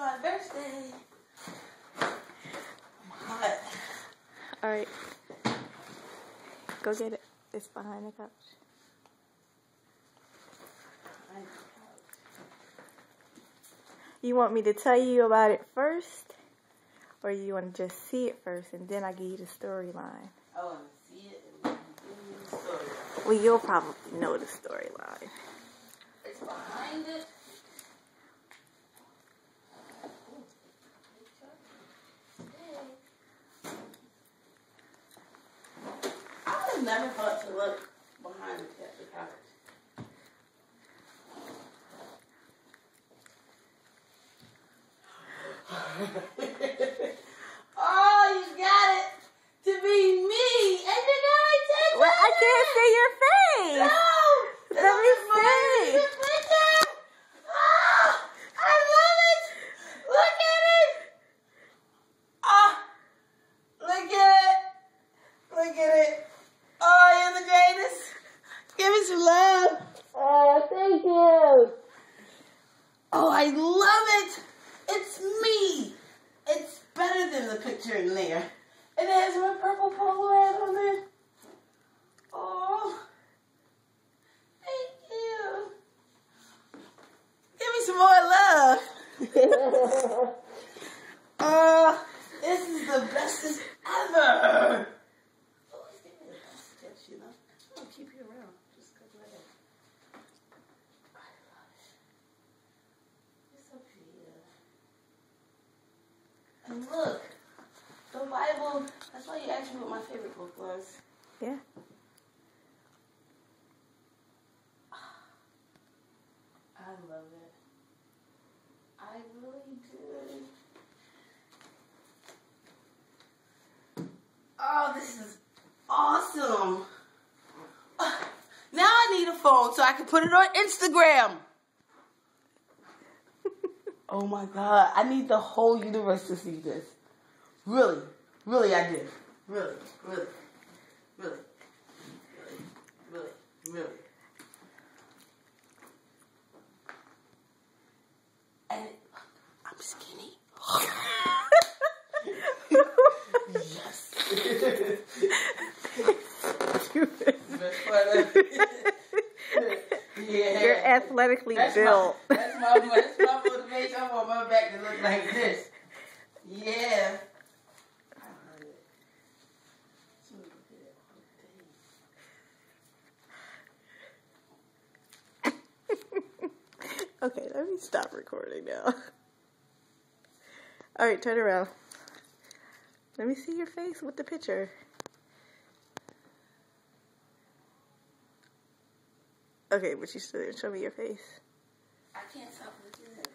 my birthday. I'm hot. Alright. Go get it. It's behind the couch. You want me to tell you about it first? Or you want to just see it first and then I give you the storyline? I want to see it and then give you the storyline. Well, you'll probably know the storyline. It's behind it. I would have never thought to look behind the couch. Oh, you got it to be me, and you're gonna take Well, I can't see your face. No, Let me see. Oh, I love it. Look at it. Ah, look at it. Look at it. Oh, you're the greatest. Give me some love. Oh, thank you. Oh, I love it. It's me. It's better than the picture in there. It has my purple polo hat on it. Oh, thank you. Give me some more love. Oh, this is the bestest ever. Always give me the best tips, you know. I'm going to keep you around just because of that. I love it. You're so creative. And look, the Bible, that's why you asked me what my favorite book was. Yeah. I love it. I really do. Oh, this is awesome. Now I need a phone so I can put it on Instagram. Oh my God, I need the whole universe to see this. Really, really I do. Really, really, really, really, really, really. And I'm skinny. Yes. Yeah. You're athletically built. That's my motivation. I want my back to look like this. Yeah. Okay, let me stop recording now. Alright, turn around. Let me see your face with the picture. Okay, but you still didn't show me your face. I can't stop looking at it.